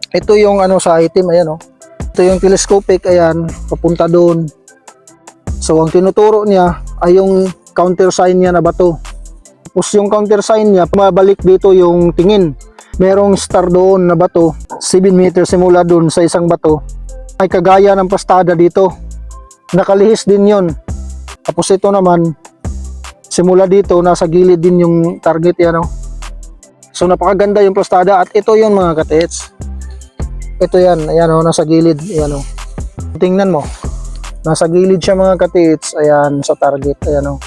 Ito yung ano sa item, ayan oh. Ito yung telescopic, ayan, papunta doon. So ang tinuturo niya ay yung counter sign niya na bato. Tapos yung counter sign niya, pumabalik dito yung tingin. Merong star doon na bato, 7 meters simula doon sa isang bato. May kagaya ng pastada dito. Nakalihis din yon. Tapos ito naman, simula dito, nasa gilid din yung target yan. So napakaganda yung pastada at ito yung mga katits. Ito yan, ayan o, nasa gilid. Ayan o. Tingnan mo. Nasa gilid siya mga katits. Ayan, sa target. Ayan o.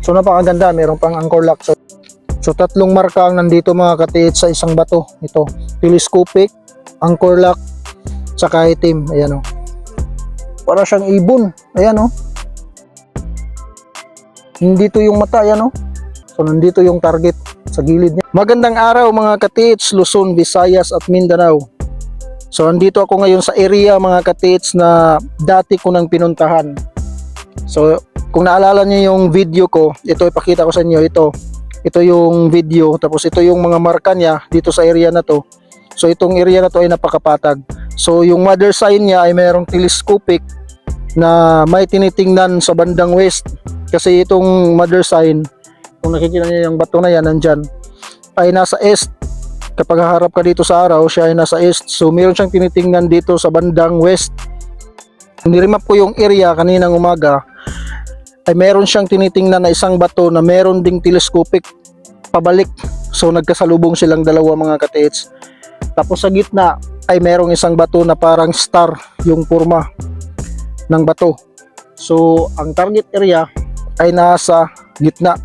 So napakaganda, meron pang anchor lock. So tatlong marka ang nandito mga katits sa isang bato. Ito, telescopic, anchor lock, saka itim. Ayan o. Para siyang ibon. Ayan o. Nandito yung mata. Ayan o. So nandito yung target sa gilid niya. Magandang araw mga katits, Luzon, Visayas at Mindanao. So andito ako ngayon sa area mga katits na dati ko nang pinuntahan. So kung naalala niyo yung video ko, ito ipakita ko sa inyo, ito yung video, tapos ito yung mga marka niya dito sa area na to. So itong area na to ay napakapatag. So yung mother sign niya ay mayroong telescopic na may tinitingnan sa bandang west. Kasi itong mother sign, kung nakikita niyo yung bato na yan nandyan, ay nasa east. Kapag haharap ka dito sa araw, siya ay nasa east. So meron siyang tinitingnan dito sa bandang west. Nirimap ko yung area kaninang umaga, ay meron siyang tinitingnan na isang bato na meron ding telescopic pabalik. So nagkasalubong silang dalawa mga katits. Tapos sa gitna ay merong isang bato na parang star yung forma ng bato. So ang target area ay nasa gitna.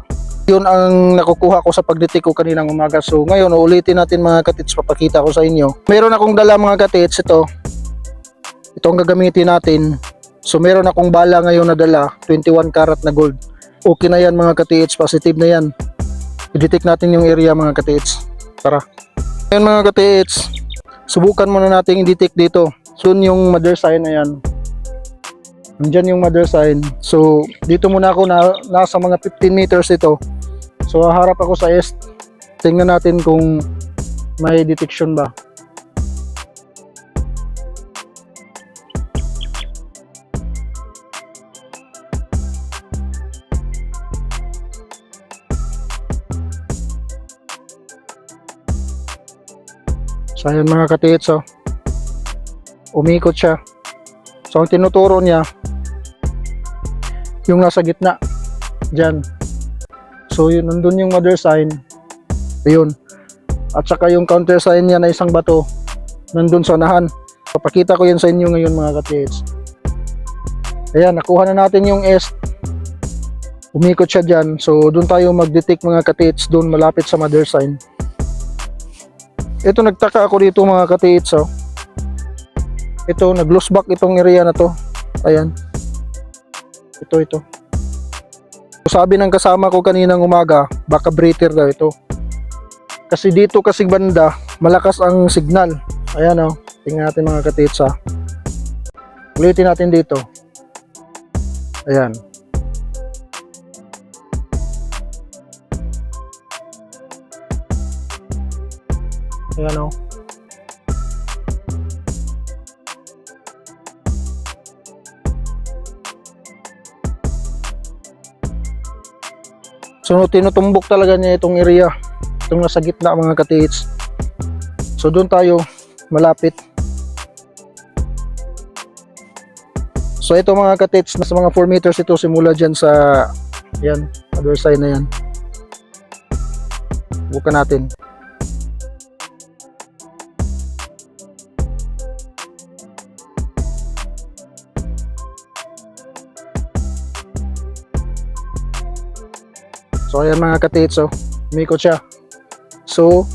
Yun ang nakukuha ko sa pagditik ko kaninang umaga. So ngayon uulitin natin mga katits, papakita ko sa inyo. Meron akong dala mga katits, ito ang gagamitin natin. So meron akong bala ngayon na dala, 21 karat na gold. Okay na yan mga katits, positive na yan. I-detect natin yung area mga katits. Tara. Ngayon mga katits, subukan muna natin i-detect dito. So yung mother sign na yan. Nandyan yung mother sign. So dito muna ako nasa mga 15 meters ito. So harap ako sa east. Tingnan natin kung may detection ba. So ayan mga katits, oh. Umikot siya. So ang tinuturo niya yung nasa gitna dyan. So yun, nandun yung mother sign, ayun, at saka yung counter sign niya na isang bato nandun sa unahan. Papakita ko yan sa inyo ngayon mga katits. Ayan, nakuha na natin yung east. Umikot siya dyan. So dun tayo mag-detect mga katits, dun malapit sa mother sign. Ito, nagtaka ako dito mga katits, oh. Ito, nag-loose back itong area na to. Ayan. Ito. Sabi ng kasama ko kaninang umaga, baka breather daw ito. Kasi dito kasing banda, malakas ang signal. Ayan o. Tingnan natin mga katits ha. Ulitin natin dito. Ayan. Ayan o. So tinutumbok talaga niya itong area, itong nasa gitna mga katits. So doon tayo malapit. So ito mga katits, nasa mga 4 meters ito simula dyan sa yan, other side na yan. Bukan natin. So ayan mga katits, oh, umikot siya. So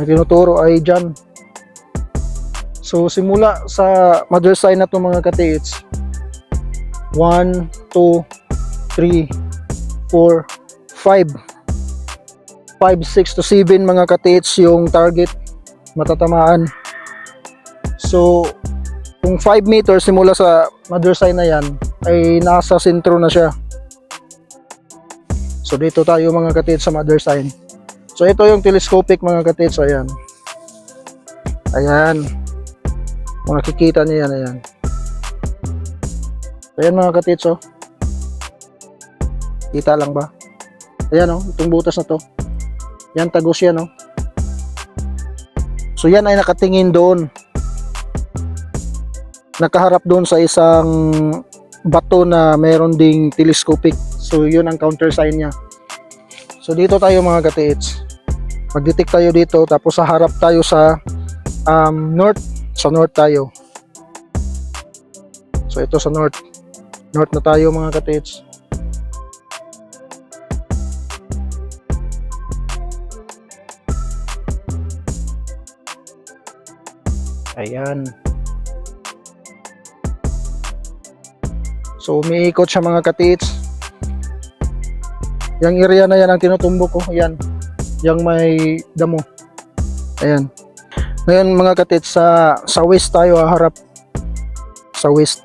ang tinuturo ay dyan. So simula sa mother sign na ito mga katits, 1, 2, 3, 4, 5, 6 to 7 mga katits yung target matatamaan. So kung 5 meters simula sa mother sign na yan, ay nasa sentro na siya. So dito tayo mga katits sa mother sign. So ito yung telescopic mga katits. Ayan. Ayan. Makikita niyo yan, ayan. Ayan mga katits, oh. Kita lang ba? Ayan, oh, itong butas na to. Yan, tagos yan, oh. So yan ay nakatingin doon. Nakaharap doon sa isang bato na meron ding telescopic. So yun ang countersign niya. So dito tayo mga katits. Mag-detect tayo dito, tapos sa harap tayo sa north. Sa north tayo. So ito sa north. North na tayo mga katits. Ayan. So umiikot siya mga katits. Yang area na yan ang tinutumbok ko. Ayan. Yang may damo. Ayan. Ngayon mga katits, sa west tayo haharap. Sa west.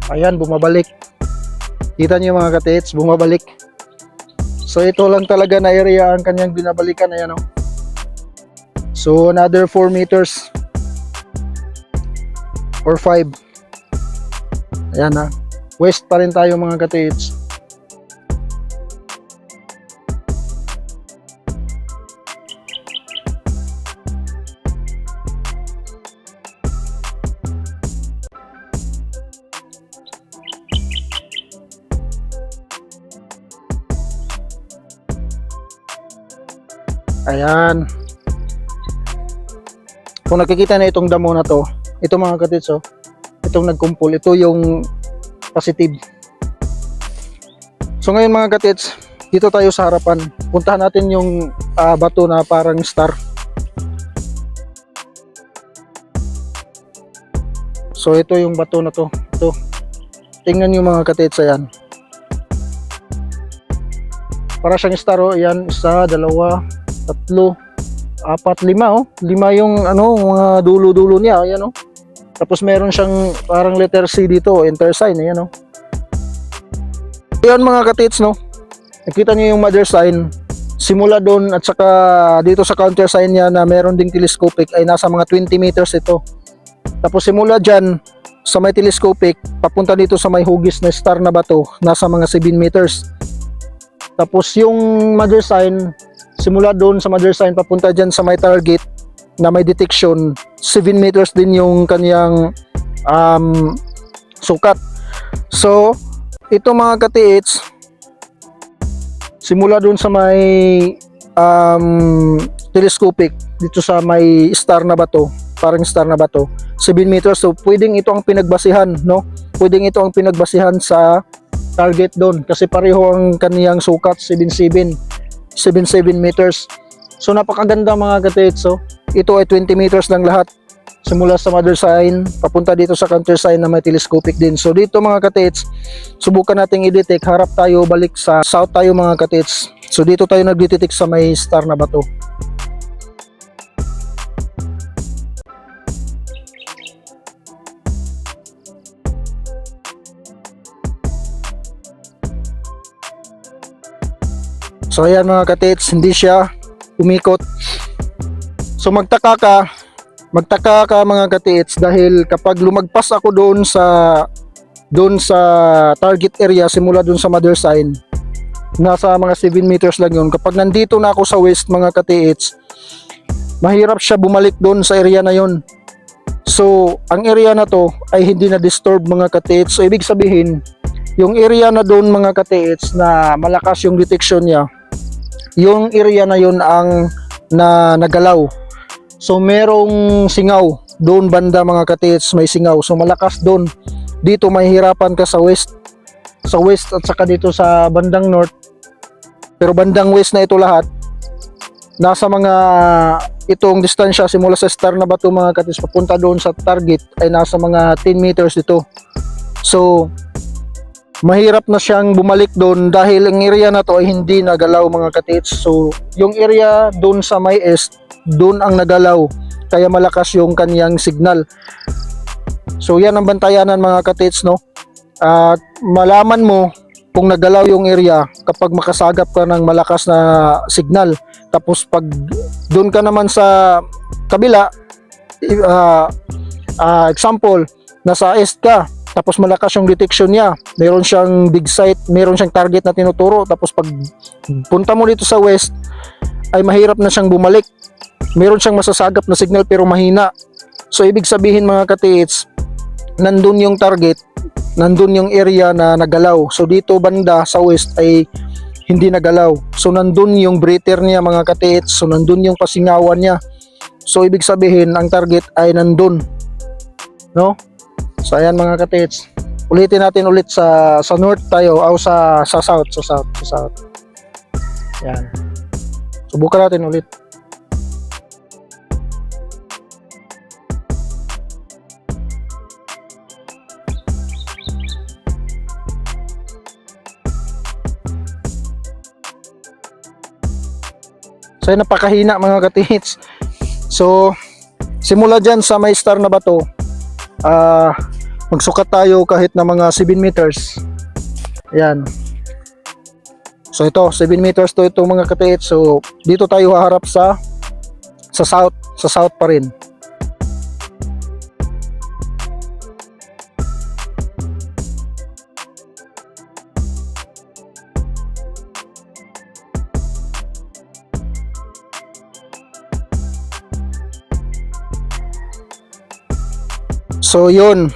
Ayan, bumabalik. Kita niyo mga katits, bumabalik. So ito lang talaga na area ang kanyang binabalikan. Ayan, oh. So another 4 meters or 5. Ayan, ha. West pa rin tayo mga katits. Ayan. Kung nakikita na itong damo na to, ito mga katits, oh, itong nagkumpul, ito yung positive. So ngayon mga katits, dito tayo sa harapan. Puntahan natin yung bato na parang star. So ito yung bato na to. Ito. Tingnan nyo mga katits, ayan. Para siyang star, oh, ayan, 1, 2, 3, 4, 5, oh. 5 yung mga dulo-dulo niya, ayan, oh. Tapos meron siyang parang letter C dito, enter sign, ayan, oh. Ayan mga katits, no. Nakita niyo yung mother sign. Simula doon at saka dito sa counter sign niya na meron ding telescopic ay nasa mga 20 meters ito. Tapos simula diyan sa may telescopic papunta dito sa may hugis na star na bato, nasa mga 7 meters. Tapos yung mother sign, simula doon sa mother sign papunta dyan sa may target na may detection, 7 meters din yung kanyang sukat. So ito mga katiits, simula doon sa may telescopic dito sa may star na bato, parang star na bato, 7 meters. So pwedeng ito ang pinagbasihan, no? Pwedeng ito ang pinagbasihan sa target doon kasi pareho ang kaniyang sukat, 77 meters. So napakaganda mga katiits. So ito ay 20 meters lang lahat, simula sa mother sign papunta dito sa counter sign na may telescopic din. So dito mga katiits, subukan nating i-detect. Harap tayo, balik sa south tayo mga katiits. So dito tayo nag-detect sa may star na bato. So ayan mga katiits, hindi siya umikot. So magtaka ka mga katiits, dahil kapag lumagpas ako doon sa target area, simula doon sa mother sign, nasa mga 7 meters lang yun. Kapag nandito na ako sa west mga katiits, mahirap siya bumalik doon sa area na yun. So ang area na to ay hindi na disturb mga katiits. So ibig sabihin, yung area na doon mga katiits na malakas yung detection niya, yung area na yun ang nagalaw. So merong singaw doon banda mga katiits, may singaw. So malakas doon. Dito mahihirapan ka sa west at saka dito sa bandang north. Pero bandang west na ito lahat, nasa mga itong distansya simula sa star na bato mga katiits papunta doon sa target ay nasa mga 10 meters dito. So mahirap na siyang bumalik doon dahil ang area na to ay hindi nagalaw mga katiits. So yung area doon sa may east, doon ang nagalaw. kaya malakas yung kaniyang signal. So yan ang bantayanan mga katits, no? At malaman mo kung nagalaw yung area kapag makasagap ka ng malakas na signal. Tapos pag doon ka naman sa kabila, example, nasa east ka, tapos malakas yung detection niya, meron siyang big sight, meron siyang target na tinuturo, tapos pag punta mo dito sa west ay mahirap na siyang bumalik, meron siyang masasagap na signal pero mahina. So ibig sabihin mga katiits, nandun yung target, nandun yung area na nagalaw. So dito banda sa west ay hindi nagalaw. So nandun yung breather niya mga katiits, so nandun yung pasingawan niya. So ibig sabihin ang target ay nandun, no? So ayan mga katiits, ulitin natin ulit sa north tayo o sa south. Yan, subukan natin ulit. So napakahina mga katiits. So simula dyan sa may star na bato, magsukat tayo kahit na mga 7 meters. Ayan. So ito 7 meters to ito mga katiits. So dito tayo haharap sa south pa rin. So yun,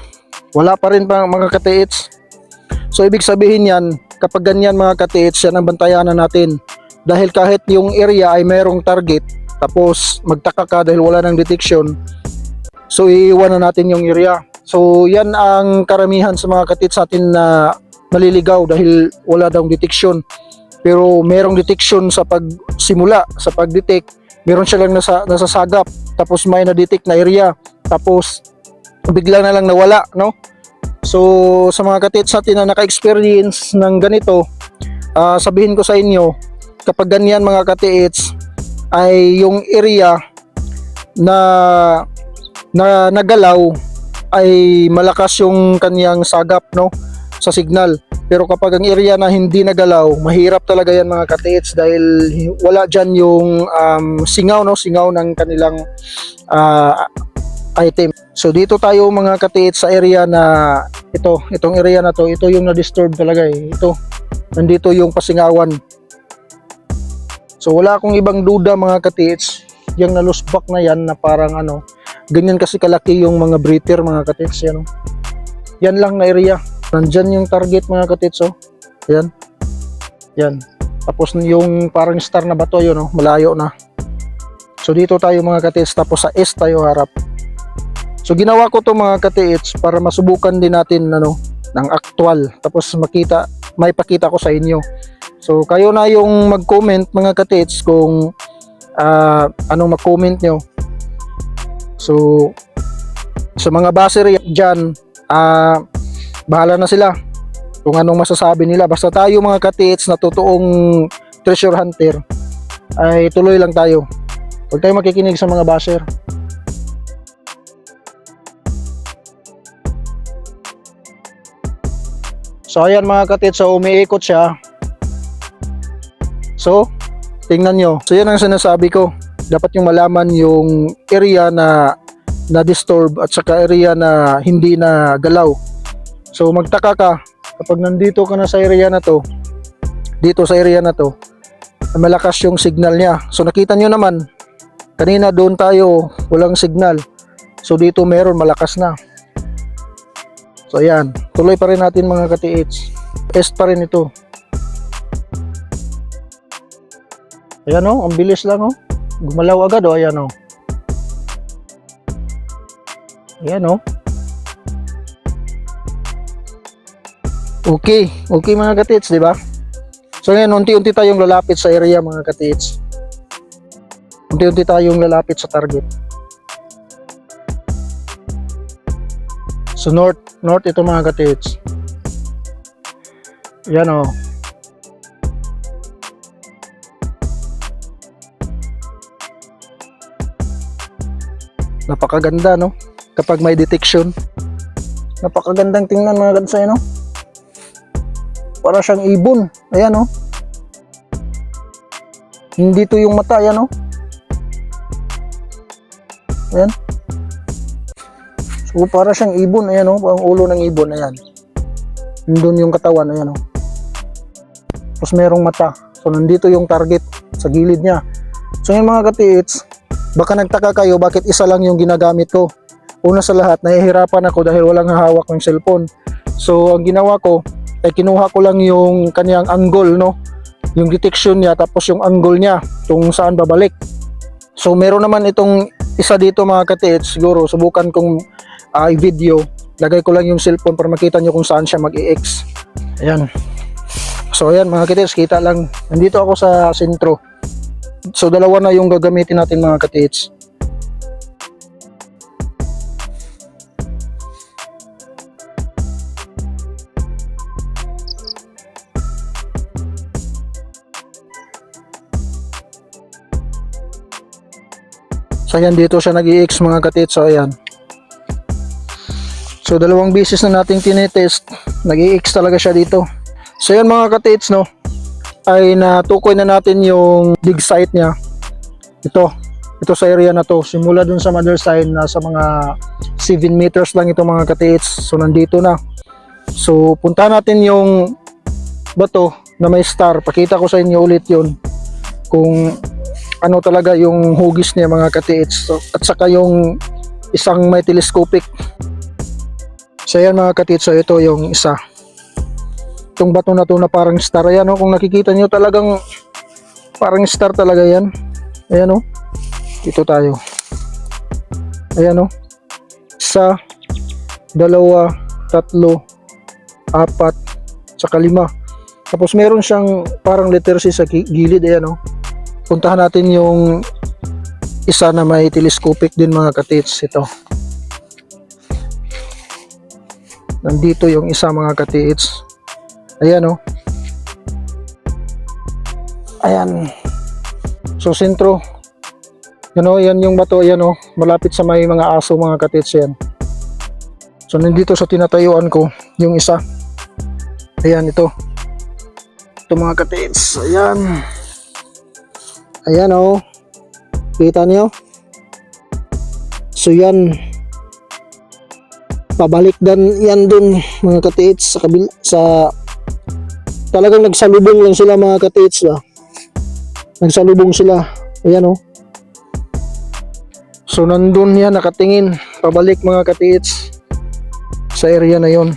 wala pa rin pa mga katiits. So ibig sabihin yan, kapag ganyan mga katiits, yan ang bantayanan natin. Dahil kahit yung area ay mayroong target, tapos magtaka ka dahil wala ng detection, so iiwan na natin yung area. So yan ang karamihan sa mga katiits atin na maliligaw dahil wala daw detection. Pero mayroong detection sa pagsimula, sa pag-detect, meron siya lang nasasagap, tapos may na-detect na area, tapos bigla na lang nawala, no? So sa mga katiits natin na naka-experience ng ganito, sabihin ko sa inyo, kapag ganyan mga katiits ay yung area na nagalaw ay malakas yung kanyang sagap, no, sa signal. Pero kapag ang area na hindi nagalaw, mahirap talaga yan mga katiits dahil wala dyan yung singaw, no, singaw ng kanilang item. So dito tayo mga katiits sa area na itong area na to, ito yung na-disturb talaga eh. Ito, nandito yung pasingawan. So wala akong ibang duda mga katiits, yung na-loose-back na yan na parang ganyan kasi kalaki yung mga breather mga katiits, yan. Yan lang na area. Nandyan yung target mga katiits, oh. Yan. Yan. Tapos yung parang star na bato yun, malayo na. So dito tayo mga katiits, tapos sa east tayo harap. So ginawa ko to mga katiits para masubukan din natin ng actual, tapos may pakita ko sa inyo. So kayo na yung mag-comment mga katiits kung anong mag-comment nyo. So sa mga baser dyan, bahala na sila kung anong masasabi nila. Basta tayo mga katiits na totoong treasure hunter ay tuloy lang tayo, huwag tayo makikinig sa mga baser. So ayan mga katiits, so umiikot siya. So tingnan nyo, so yan ang sinasabi ko, dapat yung malaman yung area na disturb at saka area na hindi na galaw. So magtaka ka kapag nandito ka na sa area na to, dito sa area na to, malakas yung signal niya. So nakita nyo naman, kanina doon tayo walang signal, so dito meron, malakas na. So ayan, tuloy pa rin natin mga katiits, est pa rin ito. Ayan ang bilis lang gumalaw agad ayan ayan okay mga katiits, di ba? So ngayon unti-unti tayong lalapit sa area mga katiits, unti-unti tayong lalapit sa target. So north ito mga katiits, yan Napakaganda, no? Kapag may detection. Napakagandang tingnan mga kadsay, no? Para siyang ibon. Ayan, no? Hindi to yung mata, ayan, no? Ayan. So, para siyang ibon, ayan, no? Ang ulo ng ibon, ayan. Nandun yung katawan, ayan, no? Tapos merong mata. So, nandito yung target sa gilid niya. So, yung mga katiits, baka nagtaka kayo bakit isa lang yung ginagamit ko. Una sa lahat, nahihirapan ako dahil walang hawak ng cellphone. So, ang ginawa ko, ay kinuha ko lang yung kaniyang angle, no? Yung detection niya, tapos yung angle niya, kung saan babalik. So, meron naman itong isa dito mga katiits, siguro, subukan kong i-video. Lagay ko lang yung cellphone para makita nyo kung saan siya mag-EX. Ayan. So, ayan mga katiits, kita lang. Nandito ako sa sentro. So, dalawa na yung gagamitin natin mga katiits. So ayan, dito siya nag-i-X mga katiits. So ayan. So dalawang beses na natin tinetest, nag-i-X talaga siya dito. So ayan mga katiits, no, ay natukoy na natin yung dig site niya. Ito sa area na to. Simula dun sa mother sign, nasa mga 7 meters lang ito mga katiits. So nandito na. So punta natin yung bato na may star. Pakita ko sa inyo ulit yun kung ano talaga yung hugis niya mga katiits. So, at saka yung isang may telescopic. So yan mga katiits, so ito yung isa. Itong bato na to na parang star. Ayan, no? Kung nakikita nyo talagang parang star talaga yan. Ayan, no? Dito tayo. Ayan, no? Isa, dalawa, tatlo, apat, saka 5. Tapos meron siyang parang letter C sa gilid. Ayan, no? Puntahan natin yung isa na may telescopic din mga katiits. Ito. Nandito yung isa mga katiits. Ayan, oh. Ayan. So sentro. Yan yung bato. Ayan, oh. Malapit sa may mga aso mga katiits yan. So nandito sa tinatayuan ko yung isa. Ayan, ito. Ito mga katiits. Ayan. Ayan, oh. Kita niyo? So yan. Pabalik yan dun mga katiits sa kabila, sa talagang nagsalubong lang sila mga katiits ba. Nagsalubong sila. Ayan, oh. So nandun yan nakatingin pabalik mga katiits sa area na yon.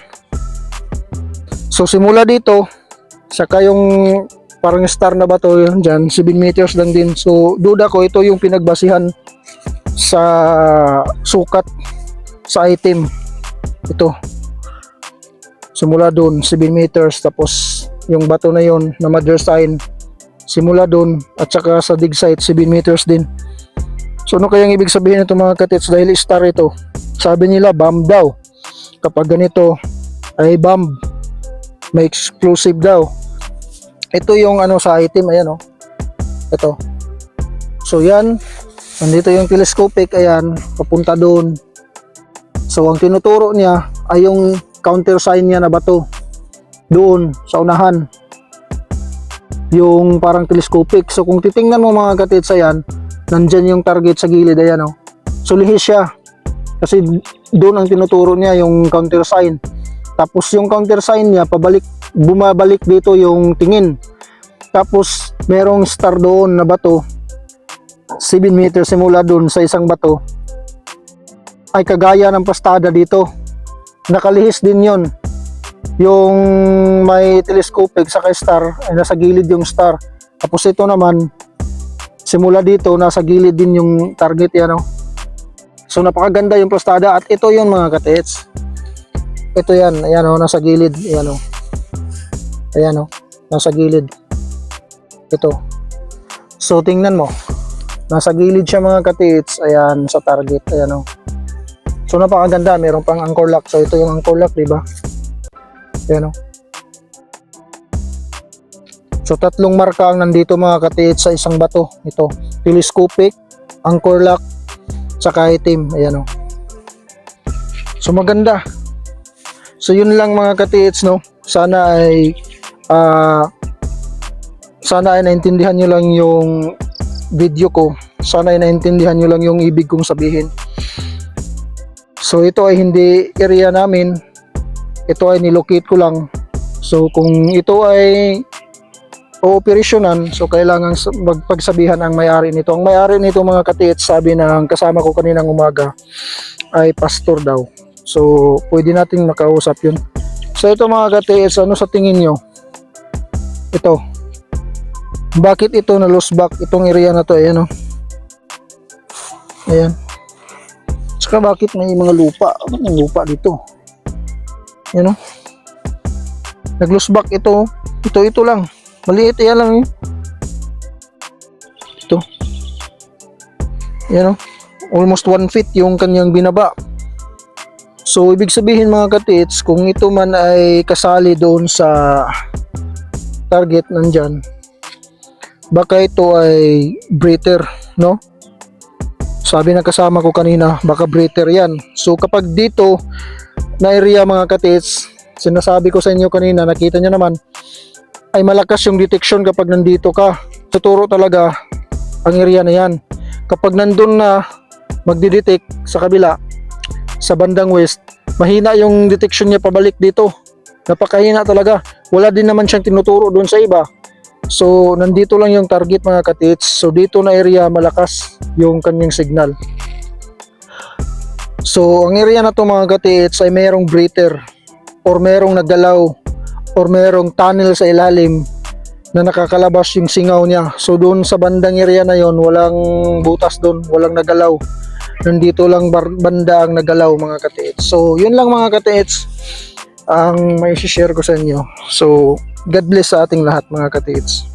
So simula dito saka yung parang star na ba to yun dyan, 7 meters lang din. So duda ko ito yung pinagbasihan sa sukat sa item. Ito simula dun 7 meters, tapos yung bato na yon na mother sign simula dun, at saka sa dig site 7 meters din. So ano kayang ibig sabihin nito mga katiits? Dahil star ito, sabi nila bomb daw, kapag ganito ay bomb, may explosive daw. Ito yung ano sa item, ayan, oh. Ito. So yan, nandito yung telescopic, ayan, papunta doon. So ang tinuturo niya ay yung counter sign niya na bato. Doon sa unahan. Yung parang telescopic. So kung titingnan mo mga katiits, ayan, nandyan yung target sa gilid, ayan, oh. So lihis siya. Kasi doon ang tinuturo niya yung counter sign. Tapos yung counter sign niya, bumabalik dito yung tingin. Tapos merong star doon na bato, 7 meters simula doon sa isang bato, ay kagaya ng pastada dito. Nakalihis din yon. Yung may telescopic sa star ay nasa gilid yung star. Tapos ito naman simula dito nasa gilid din yung target, yan, oh. So napakaganda yung pastada. At ito yun mga katiits. Ito yan, ayan, oh, nasa gilid, ayan, oh. Ayan, oh, nasa gilid. Ito. So tingnan mo. Nasa gilid siya mga katiits, ayan, sa target, ayan, oh. So napakaganda, meron pang anchor lock. So ito yung anchor lock, di ba? Ayan, oh. So tatlong marka ang nandito mga katiits sa isang bato. Ito, telescopic, anchor lock, Tsaka itim. Ayan o. So maganda. So yun lang mga katiits, no. Sana ay naintindihan nyo lang yung video ko. Sana ay naintindihan nyo lang yung ibig kong sabihin. So ito ay hindi area namin. Ito ay nilocate ko lang. So kung ito ay operasyonan, so kailangan magpagsabihan ang may-ari nito. Ang may-ari nito mga katiits, sabi ng kasama ko kaninang umaga, ay pastor daw. So pwede nating makausap yun. So ito mga katiits, ano sa tingin nyo? Ito. Bakit ito na lost back itong area na to? Ayan o. Ayan. Saka bakit may mga lupa? Bakit may lupa dito? Ayan o. Nag-lost back ito. Ito lang. Maliit. Ayan lang yun. Ito. Ayan o. Almost 1 feet yung kanyang binaba. So, ibig sabihin mga katiits, kung ito man ay kasali doon sa target nandyan, baka ito ay breather, no? Sabi ng kasama ko kanina, baka breather yan. So, kapag dito na area mga katiits, sinasabi ko sa inyo kanina, nakita nyo naman, ay malakas yung detection kapag nandito ka. Tuturo talaga ang area na yan. Kapag nandun na magdidetect sa kabila, sa bandang west, mahina yung detection niya pabalik dito. Napakahina talaga. Wala din naman siyang tinuturo doon sa iba. So, nandito lang yung target mga katiits. So, dito na area malakas yung kanyang signal. So, ang area na to mga katiits ay mayroong breather or mayroong naggalaw or mayroong tunnel sa ilalim na nakakalabas yung singaw niya. So, doon sa bandang area na yon, walang butas doon, walang nagalaw. Nandito lang banda ang nagalaw mga katiits. So, yun lang mga katiits ang may share ko sa inyo. So, God bless sa ating lahat mga katiits.